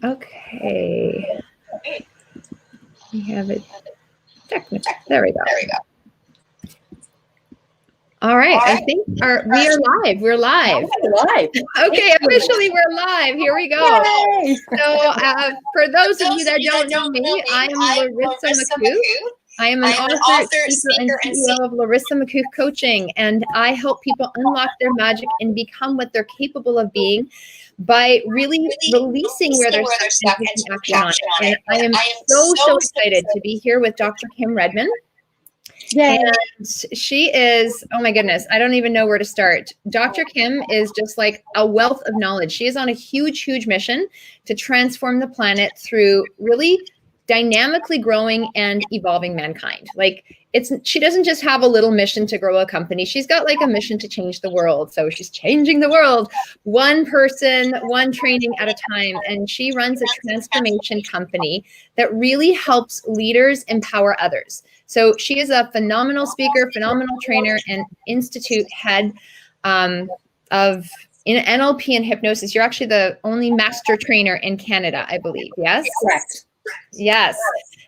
Okay. We have it. Technical. There we go. All right. I think we are live. We're live. Okay, officially we're live. Here we go. Yay. So for those of you that don't know me, I am Larissa McCoo. I am an author, speaker, and CEO of Larissa McCoo Coaching, and I help people unlock their magic and become what they're capable of being by really releasing where they're stuck and taking action on it. And I am so excited to be here with Dr. Kim Redman. Yay. And she is, oh my goodness, I don't even know where to start. Dr. Kim is just like a wealth of knowledge. She is on a huge mission to transform the planet through really dynamically growing and evolving mankind. Like she doesn't just have a little mission to grow a company. She's got like a mission to change the world. So she's changing the world, one person, one training at a time. And she runs a transformation company that really helps leaders empower others. So she is a phenomenal speaker, phenomenal trainer, and institute head in NLP and hypnosis. You're actually the only master trainer in Canada, I believe. Yes? Correct. Yes.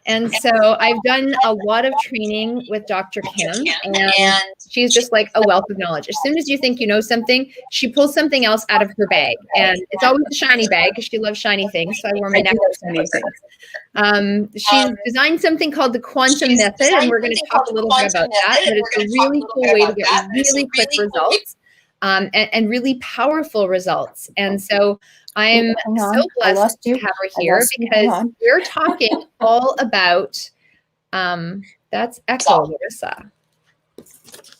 And so I've done a lot of training with Dr. Kim, and she's just like a wealth of knowledge. As soon as you think you know something, she pulls something else out of her bag. And it's always a shiny bag because she loves shiny things. So I wore my necklace shiny things. She's designed something called the quantum method, and we're going to talk a little bit about that. But it's a really cool way to get really quick results and really powerful results. And so I'm so blessed to have her here because we're talking all about, that's echo, Larissa.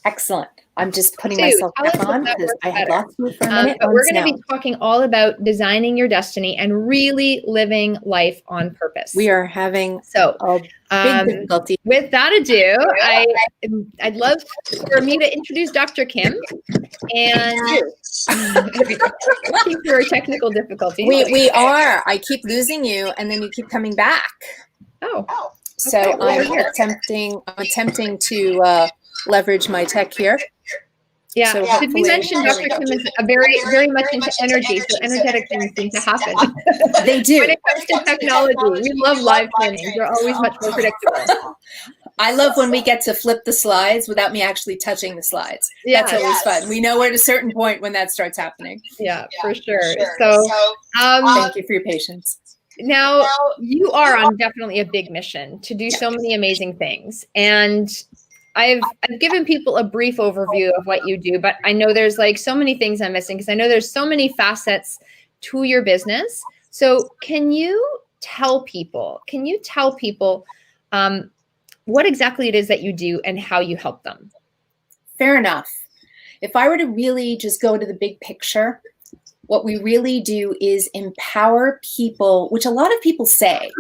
Excellent. I'm just putting myself back on because I had lost you for a minute. But we're going to be talking all about designing your destiny and really living life on purpose. We are having a big difficulty. With that ado, I'd love for me to introduce Dr. Kim. And looking for a technical difficulty. We are. I keep losing you, and then you keep coming back. Oh. So okay, I'm attempting to leverage my tech here. Yeah. So did we mention Dr. Kim is very much into energy, so energetic things seem to happen. They do. When it comes to technology, we love live trainings. They're always much more predictable. I love when we get to flip the slides without me actually touching the slides. Yeah, that's always fun. We know at a certain point when that starts happening. Yeah, for sure. So thank you for your patience. Now, you are on definitely a big mission to do so many amazing things. And I've given people a brief overview of what you do, but I know there's like so many things I'm missing because I know there's so many facets to your business. So can you tell people what exactly it is that you do and how you help them? Fair enough. If I were to really just go to the big picture, what we really do is empower people, which a lot of people say,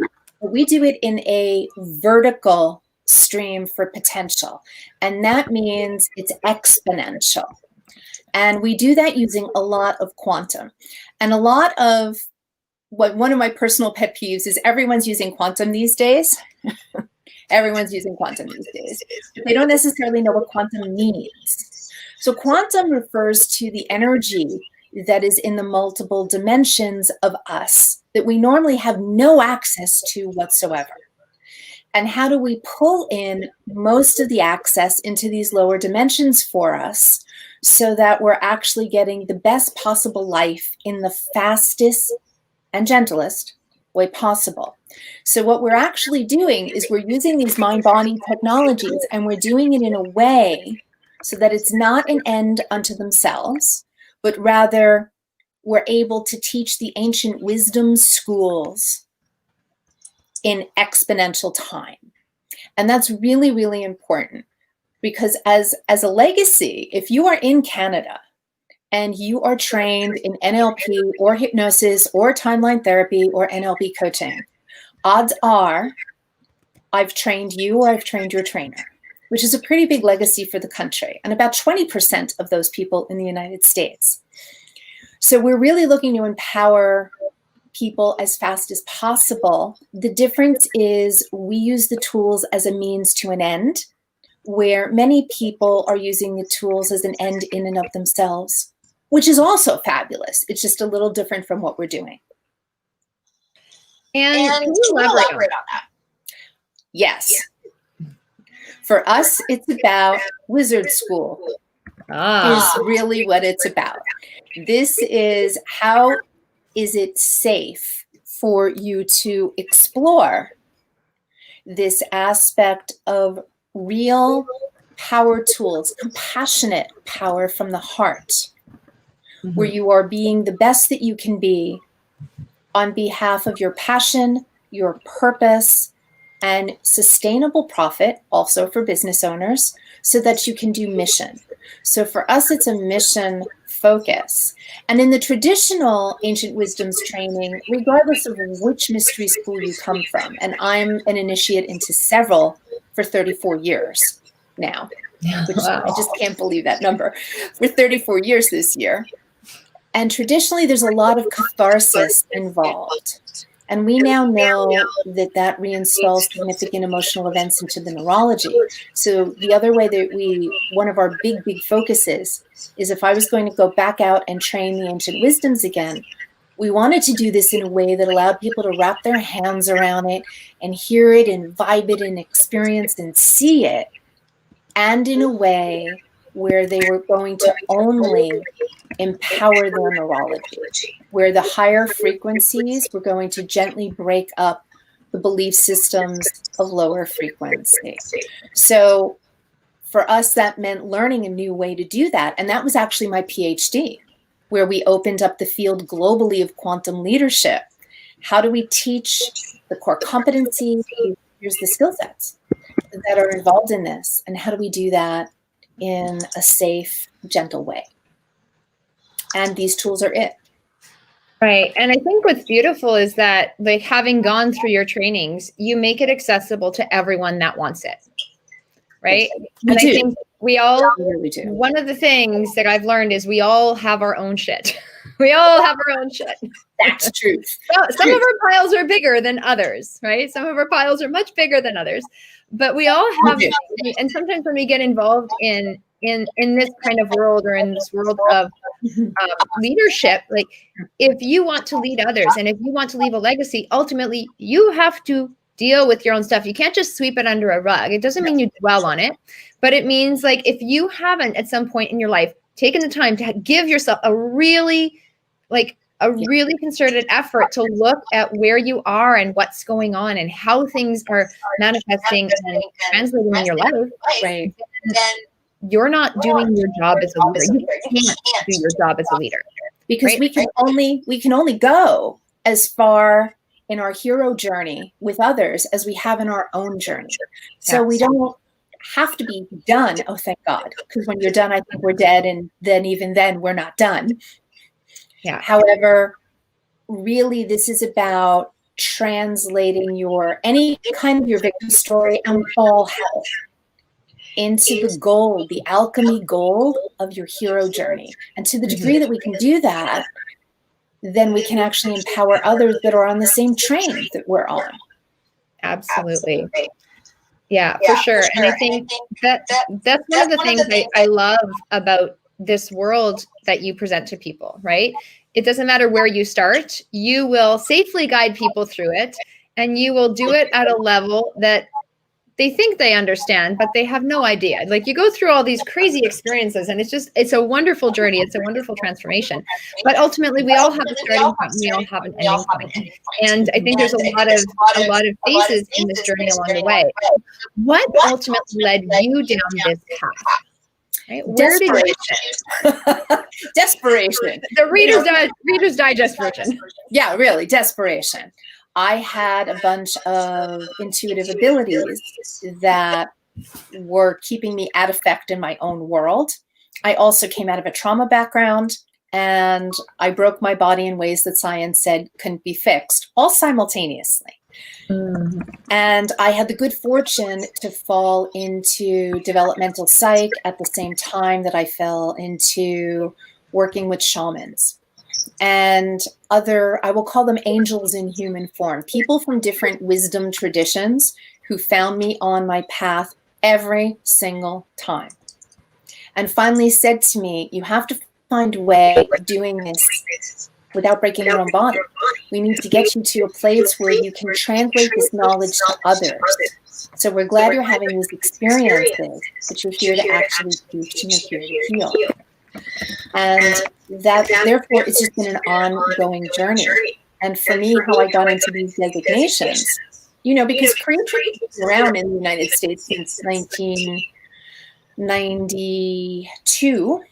but we do it in a vertical stream for potential. And that means it's exponential. And we do that using a lot of quantum. And a lot of one of my personal pet peeves is everyone's using quantum these days. Everyone's using quantum these days. They don't necessarily know what quantum means. So quantum refers to the energy that is in the multiple dimensions of us that we normally have no access to whatsoever. And how do we pull in most of the access into these lower dimensions for us so that we're actually getting the best possible life in the fastest and gentlest way possible? So what we're actually doing is we're using these mind-body technologies, and we're doing it in a way so that it's not an end unto themselves, but rather we're able to teach the ancient wisdom schools in exponential time. And that's really, really important because as a legacy, if you are in Canada and you are trained in NLP or hypnosis or timeline therapy or NLP coaching, odds are I've trained you or I've trained your trainer, which is a pretty big legacy for the country, and about 20% of those people in the United States. So we're really looking to empower people as fast as possible. The difference is we use the tools as a means to an end, where many people are using the tools as an end in and of themselves, which is also fabulous. It's just a little different from what we're doing. And can you elaborate on that? Yes. For us, it's about wizard school. Is really what it's about. This is how is it safe for you to explore this aspect of real power tools, compassionate power from the heart, where you are being the best that you can be on behalf of your passion, your purpose, and sustainable profit, also for business owners, so that you can do mission. So for us, it's a mission focus. And in the traditional ancient wisdoms training, regardless of which mystery school you come from, and I'm an initiate into several for 34 years now, which I just can't believe that number, for 34 years this year. And traditionally, there's a lot of catharsis involved. And we now know that that reinstalls significant emotional events into the neurology. So the other way that one of our big focuses is if I was going to go back out and train the ancient wisdoms again, we wanted to do this in a way that allowed people to wrap their hands around it and hear it and vibe it and experience and see it, and in a way where they were going to only empower their neurology, where the higher frequencies were going to gently break up the belief systems of lower frequency. So for us, that meant learning a new way to do that. And that was actually my PhD, where we opened up the field globally of quantum leadership. How do we teach the core competencies? Here's the skill sets that are involved in this. And how do we do that in a safe, gentle way? And these tools are it. Right. And I think what's beautiful is that, like, having gone through your trainings, you make it accessible to everyone that wants it. Right. And I think we all, one of the things that I've learned is we all have our own shit. We all have our own shit. That's true. Some of our piles are bigger than others, right? Some of our piles are much bigger than others, but we all have, and sometimes when we get involved in this kind of world, or in this world of leadership, like, if you want to lead others and if you want to leave a legacy, ultimately you have to deal with your own stuff. You can't just sweep it under a rug. It doesn't mean you dwell on it, but it means, like, if you haven't at some point in your life taken the time to give yourself a really concerted effort to look at where you are and what's going on and how things are manifesting and translating in your life, right? Then you're not doing your job as a leader. You can't do your job as a leader, because we can only go as far in our hero journey with others as we have in our own journey. So we don't have to be done. Oh, thank God. Because when you're done, I think we're dead. And then even then we're not done. Yeah. However, really, this is about translating any kind of your victim story and all health into the gold, the alchemy gold of your hero journey. And to the degree that we can do that, then we can actually empower others that are on the same train that we're on. Absolutely. Yeah, for sure. And I think that's one of the things I love about this world that you present to people, right? It doesn't matter where you start, you will safely guide people through it, and you will do it at a level that they think they understand, but they have no idea. Like, you go through all these crazy experiences, and it's a wonderful journey. It's a wonderful transformation. But ultimately, we all have a starting point. We all have an ending point. And I think there's a lot of phases in this journey along the way. What ultimately led you down this path? Right? Where did you Desperation. The Reader's Digest version. Yeah, really, desperation. I had a bunch of intuitive abilities that were keeping me at effect in my own world. I also came out of a trauma background, and I broke my body in ways that science said couldn't be fixed, all simultaneously. And I had the good fortune to fall into developmental psych at the same time that I fell into working with shamans and I will call them angels in human form, people from different wisdom traditions who found me on my path every single time. And finally said to me, you have to find a way of doing this without breaking your own body. We need to get you to a place where you can translate this knowledge to others. So we're glad you're having these experiences, but you're here to actually teach and you're here to heal. And that, therefore, it's just been an ongoing journey. And for me, how I got into these designations, you know, because cream training has been around in the United States since 1992,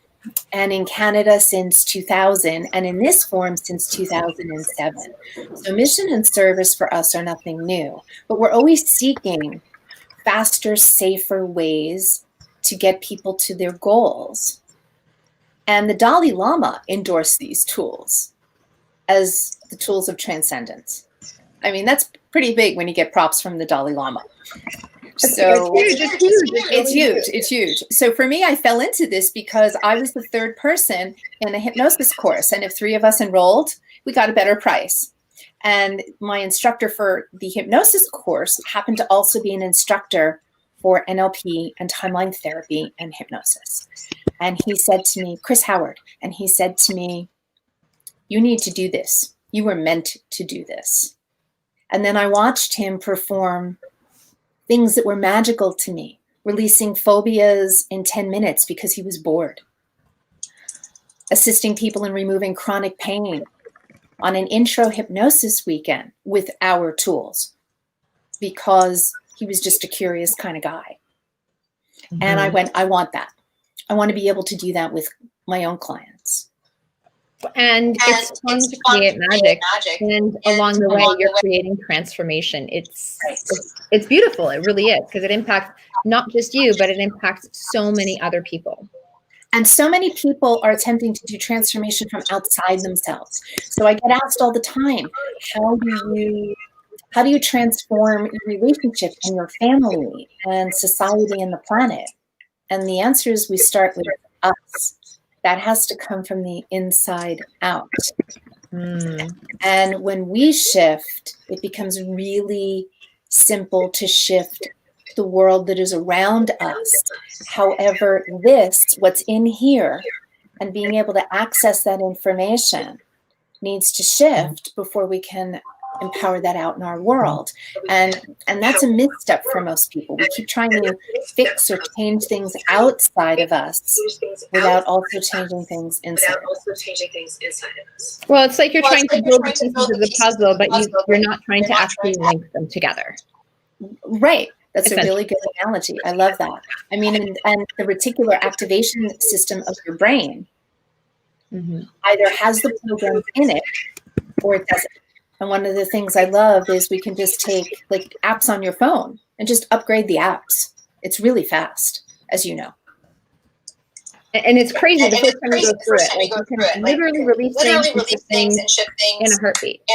and in Canada since 2000, and in this form since 2007. So mission and service for us are nothing new, but we're always seeking faster, safer ways to get people to their goals. And the Dalai Lama endorsed these tools as the tools of transcendence. I mean, that's pretty big when you get props from the Dalai Lama. So it's huge. So for me, I fell into this because I was the third person in a hypnosis course. And if 3 of us enrolled, we got a better price. And my instructor for the hypnosis course happened to also be an instructor for NLP and timeline therapy and hypnosis. And he said to me, Chris Howard, and he said to me, you need to do this. You were meant to do this. And then I watched him perform things that were magical to me, releasing phobias in 10 minutes because he was bored, assisting people in removing chronic pain on an intro hypnosis weekend with our tools because he was just a curious kind of guy. Mm-hmm. And I went, I want that. I want to be able to do that with my own clients. And it's fun to create magic, and along the way, you're creating transformation. It's beautiful. It really is, because it impacts not just you, but it impacts so many other people. And so many people are attempting to do transformation from outside themselves. So I get asked all the time, how do you transform your relationship and your family and society and the planet? And the answer is we start with us. That has to come from the inside out. And when we shift, it becomes really simple to shift the world that is around us. However, what's in here, and being able to access that information needs to shift before we can empower that out in our world. And that's a misstep for most people. We keep trying to fix or change things outside of us without also changing things inside of us. Well, it's like you're trying to build the pieces of the puzzle, but you're not trying to actually link them together. Right. That's a really good analogy. I love that. I mean, and the reticular activation system of your brain either has the programs in it or it doesn't. And one of the things I love is we can just take like apps on your phone and just upgrade the apps. It's really fast, as you know. And it's crazy the first time you go through it. Like you can literally release things and shift things in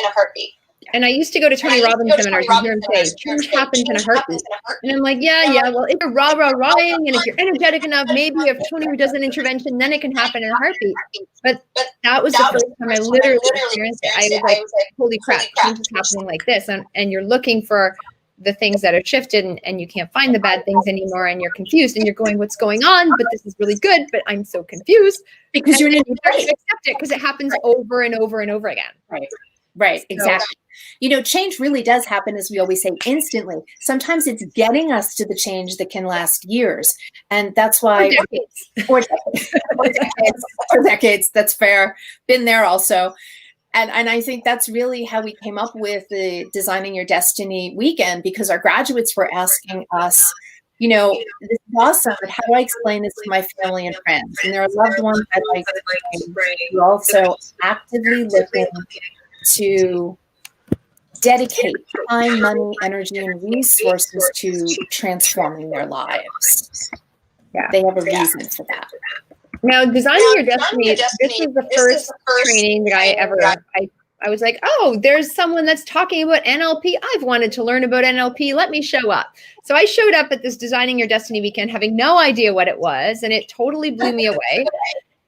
a heartbeat. And I used to go to Tony Robbins seminars and hear him say, change happens in a heartbeat. And I'm like, yeah. Well, if you're rah-rah-rahing and if you're energetic enough, maybe if Tony does an intervention, then it can happen in a heartbeat. But that was the first time I literally experienced it. I was like, holy crap, change is happening like this. And you're looking for the things that are shifted and you can't find the bad things anymore and you're confused and you're going, what's going on? But this is really good, but I'm so confused. Because you're in a accept it because it happens over and over and over again. Right, exactly. You know, change really does happen, as we always say, instantly. Sometimes it's getting us to the change that can last years. And that's why or decades, that's fair. Been there also. And I think that's really how we came up with the Designing Your Destiny weekend, because our graduates were asking us, you know, this is awesome, but how do I explain this to my family and friends? And there are loved ones that I who also actively looking to dedicate time, money, energy, and resources to transforming their lives. Yeah, they have a reason for that. Now, Designing Your Destiny, this was the first training that I ever, I was like, oh, there's someone that's talking about NLP. I've wanted to learn about NLP. Let me show up. So I showed up at this Designing Your Destiny weekend having no idea what it was, and it totally blew me away.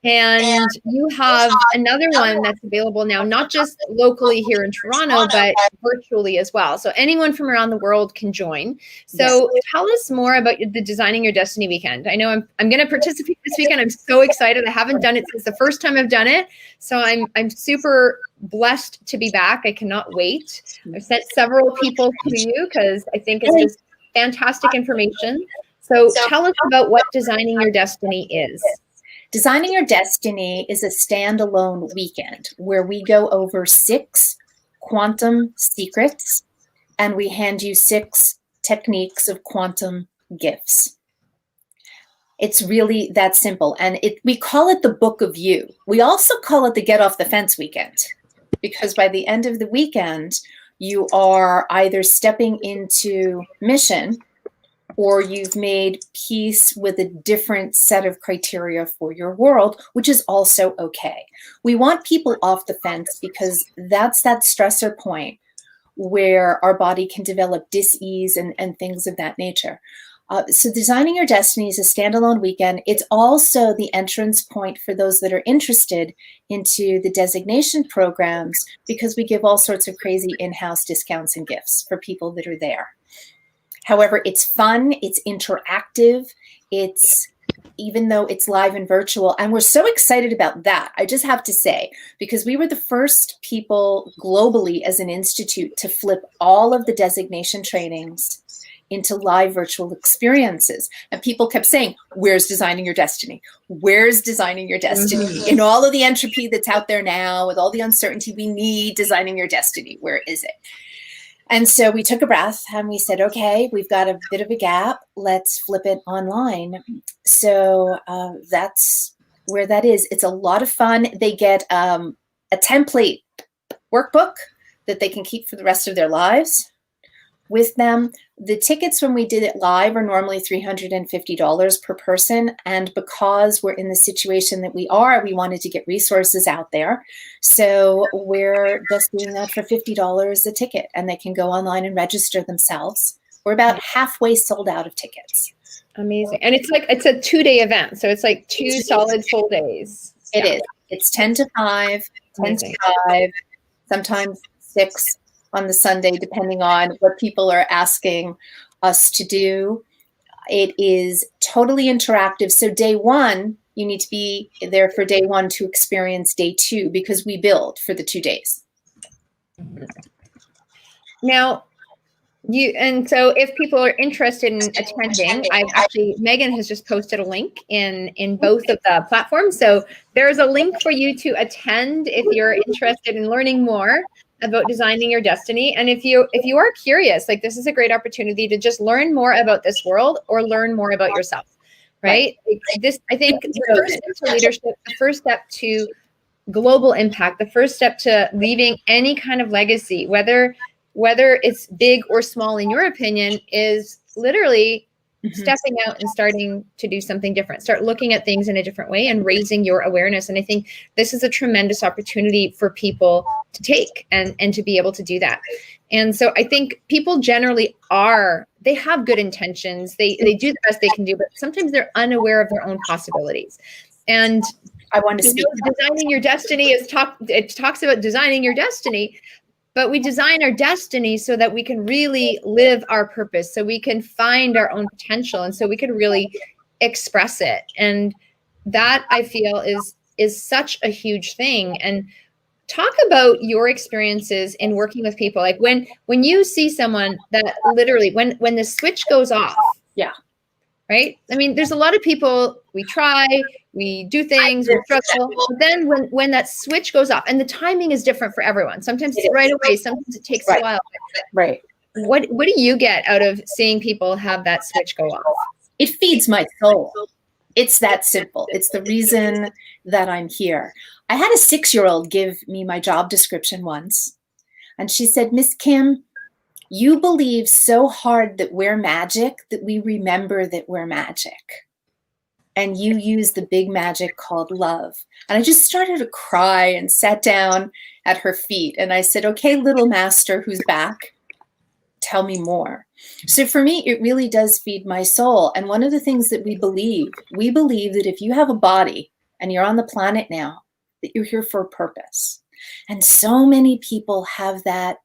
And you have another one that's available now, not just locally here in Toronto, but virtually as well. So anyone from around the world can join. So tell us more about the Designing Your Destiny weekend. I know I'm going to participate this weekend. I'm so excited. I haven't done it since the first time I've done it. So I'm super blessed to be back. I cannot wait. I've sent several people to you because I think it's just fantastic information. So tell us about what Designing Your Destiny is. Designing Your Destiny is a standalone weekend where we go over 6 quantum secrets and we hand you 6 techniques of quantum gifts. It's really that simple. And we call it the Book of You. We also call it the Get Off the Fence weekend, because by the end of the weekend, you are either stepping into mission or you've made peace with a different set of criteria for your world, which is also okay. We want people off the fence because that's that stressor point where our body can develop dis-ease and things of that nature. So Designing Your Destiny is a standalone weekend. It's also the entrance point for those that are interested into the designation programs, because we give all sorts of crazy in-house discounts and gifts for people that are there. However, it's fun, it's interactive, even though it's live and virtual, and we're so excited about that, I just have to say, because we were the first people globally as an institute to flip all of the designation trainings into live virtual experiences. And people kept saying, where's Designing Your Destiny? Where's Designing Your Destiny? Mm-hmm. In all of the entropy that's out there now, with all the uncertainty, we need Designing Your Destiny. Where is it? And so we took a breath and we said, okay, we've got a bit of a gap. Let's flip it online. So that's where that is. It's a lot of fun. They get a template workbook that they can keep for the rest of their lives with them. The tickets when we did it live are normally $350 per person. And because we're in the situation that we are, we wanted to get resources out there. So we're just doing that for $50 a ticket, and they can go online and register themselves. We're about halfway sold out of tickets. Amazing. And it's a 2-day event. So it's like 2 solid full days. It is. It's 10 to 5, 10 to 5, sometimes 6 on the Sunday, depending on what people are asking us to do. It is totally interactive. So day 1, you need to be there for day 1 to experience day 2, because we build for the 2 days. Now, so if people are interested in attending, Megan has just posted a link in both of the platforms. So there's a link for you to attend if you're interested in learning more about Designing Your Destiny. And if you are curious, like, this is a great opportunity to just learn more about this world or learn more about yourself, right? This, I think, the first step to leadership, the first step to global impact, the first step to leaving any kind of legacy, whether it's big or small in your opinion, is literally stepping out and starting to do something different. Start looking at things in a different way and raising your awareness. And I think this is a tremendous opportunity for people to take and to be able to do that. And so I think people generally they have good intentions. They do the best they can do, but sometimes they're unaware of their own possibilities. And I want to speak. Designing Your Destiny it talks about designing your destiny. But we design our destiny so that we can really live our purpose, so we can find our own potential, and so we can really express it. And that, I feel, is such a huge thing. And talk about your experiences in working with people. Like when you see someone that literally, when the switch goes off. Yeah. Right? I mean, there's a lot of people, we try, we do things, we struggle. But then when that switch goes off, and the timing is different for everyone. Sometimes it's right away, sometimes it takes a while. Right. What do you get out of seeing people have that switch go off? It feeds my soul. It's that simple. It's the reason that I'm here. I had a 6-year-old give me my job description once, and she said, Miss Kim, you believe so hard that we're magic that we remember that we're magic. And you use the big magic called love. And I just started to cry and sat down at her feet. And I said, okay, little master who's back, tell me more. So for me, it really does feed my soul. And one of the things that we believe that if you have a body and you're on the planet now, that you're here for a purpose. And so many people have that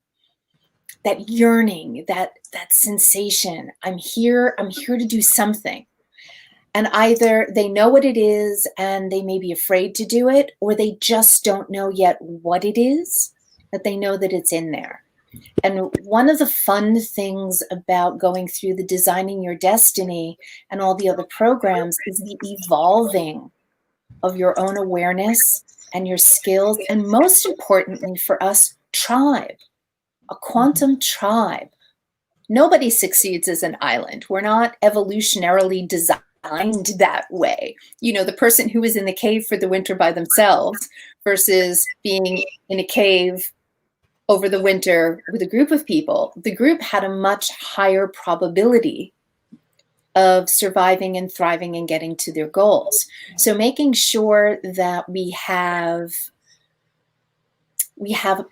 yearning, that sensation. I'm here to do something. And either they know what it is and they may be afraid to do it, or they just don't know yet what it is, but they know that it's in there. And one of the fun things about going through the Designing Your Destiny and all the other programs is the evolving of your own awareness and your skills, and most importantly for us, tribe, a quantum tribe. Nobody succeeds as an island. We're not evolutionarily designed that way. You know, the person who is in the cave for the winter by themselves versus being in a cave over the winter with a group of people, the group had a much higher probability of surviving and thriving and getting to their goals. So making sure that we have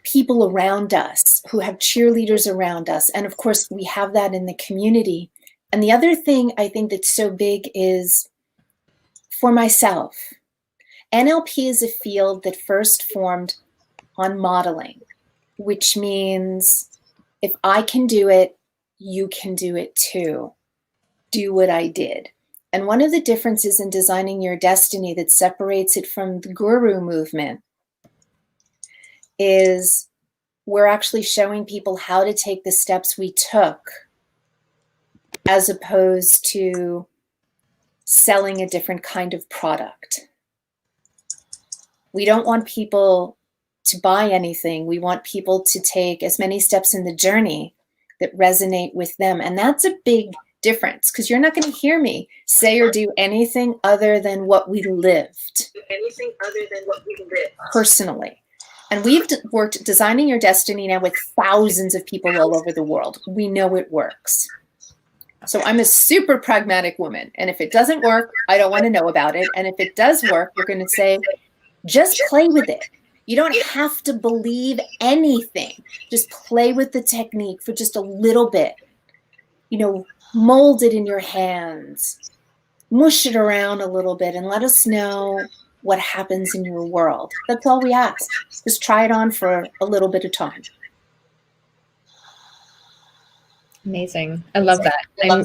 people around us who have cheerleaders around us. And of course, we have that in the community. And the other thing I think that's so big is, for myself, NLP is a field that first formed on modeling, which means if I can do it, you can do it too. Do what I did. And one of the differences in Designing Your Destiny that separates it from the guru movement is we're actually showing people how to take the steps we took, as opposed to selling a different kind of product. We don't want people to buy anything. We want people to take as many steps in the journey that resonate with them. And that's a big difference, because you're not going to hear me say or do anything other than what we lived. Personally. And we've worked Designing Your Destiny now with thousands of people all over the world. We know it works. So I'm a super pragmatic woman. And if it doesn't work, I don't want to know about it. And if it does work, we're going to say, just play with it. You don't have to believe anything. Just play with the technique for just a little bit. You know, mold it in your hands, mush it around a little bit, and let us know what happens in your world. That's all we ask. Just try it on for a little bit of time. Amazing. I love that. I'm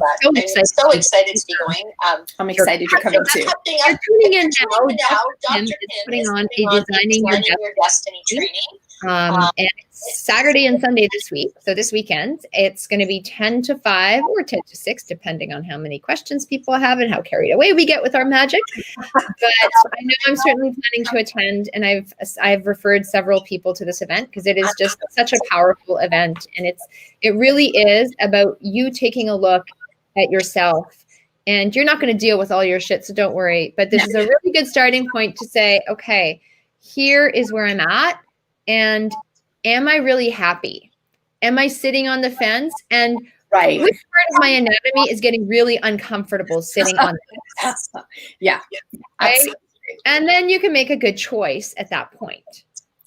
so excited to be going. I'm excited you're coming too. You're tuning in now. Dr. Kim is putting on a Designing Your Destiny training. And it's Saturday and Sunday this week. So this weekend, it's going to be 10 to 5 or 10 to 6, depending on how many questions people have and how carried away we get with our magic. But I know I'm certainly planning to attend, and I've referred several people to this event because it is just such a powerful event. And it really is about you taking a look at yourself. And you're not going to deal with all your shit, so don't worry. But this is a really good starting point to say, okay, here is where I'm at. And am I really happy? Am I sitting on the fence? And which part of my anatomy is getting really uncomfortable sitting on the fence? Yeah. Right? And then you can make a good choice at that point.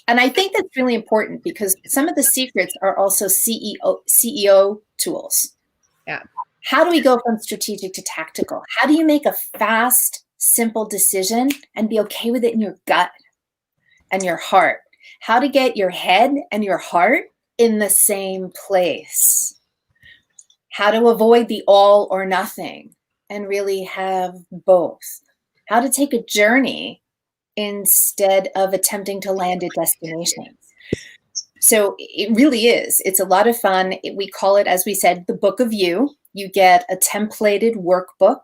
And I think that's really important, because some of the secrets are also CEO tools. Yeah. How do we go from strategic to tactical? How do you make a fast, simple decision and be okay with it in your gut and your heart? How to get your head and your heart in the same place. How to avoid the all or nothing and really have both. How to take a journey instead of attempting to land at destinations. So it really is. It's a lot of fun. We call it, as we said, the Book of You. You get a templated workbook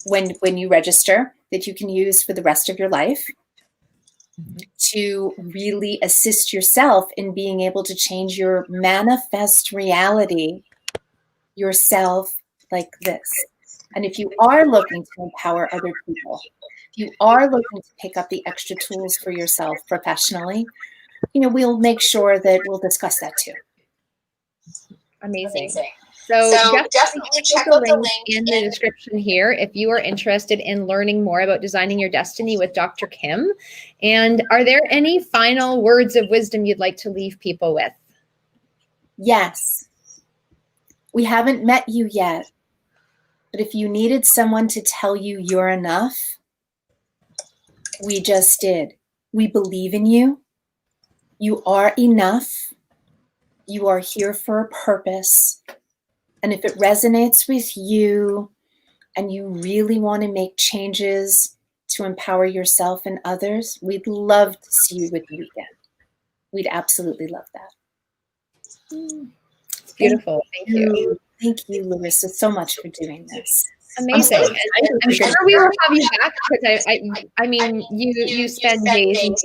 when you register that you can use for the rest of your life, to really assist yourself in being able to change your manifest reality yourself like this. And if you are looking to empower other people, if you are looking to pick up the extra tools for yourself professionally, we'll make sure that we'll discuss that too. Amazing. So definitely check out the link in the description here if you are interested in learning more about Designing Your Destiny with Dr. Kim. And are there any final words of wisdom you'd like to leave people with? Yes. We haven't met you yet, but if you needed someone to tell you you're enough, We just did. We believe in you. You are enough. You are here for a purpose. And if it resonates with you and you really want to make changes to empower yourself and others, we'd love to see you with you again. We'd absolutely love that. It's beautiful. Thank you. Thank you, Larissa, so much for doing this. Amazing. I'm sure we will have you back because I mean, you spend days and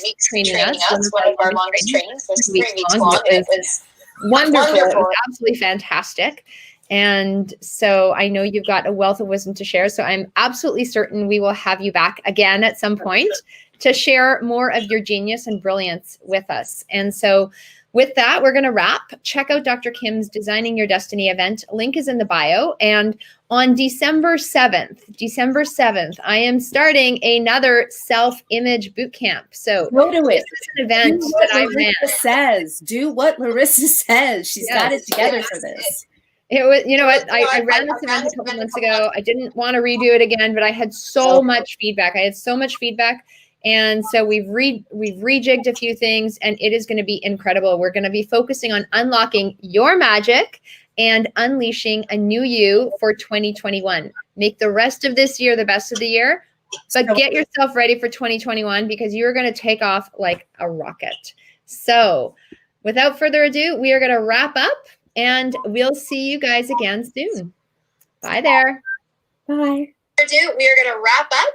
weeks training us. One of our longest trainings was 3 weeks long. It was wonderful. It was absolutely fantastic. And so I know you've got a wealth of wisdom to share. So I'm absolutely certain we will have you back again at some point to share more of your genius and brilliance with us. And so with that, we're going to wrap. Check out Dr. Kim's Designing Your Destiny event. Link is in the bio. And on December 7th, I am starting another self-image boot camp. So go to it. This is an event that I ran. Do what Larissa says. She's got it together for this. It was, you know what, I ran this event a couple months ago. I didn't want to redo it again, but I had so much feedback. And so we've rejigged a few things, and it is going to be incredible. We're going to be focusing on unlocking your magic and unleashing a new you for 2021. Make the rest of this year the best of the year, but get yourself ready for 2021 because you're going to take off like a rocket. So without further ado, we are going to wrap up, and we'll see you guys again soon. Bye there. Bye. We are going to wrap up.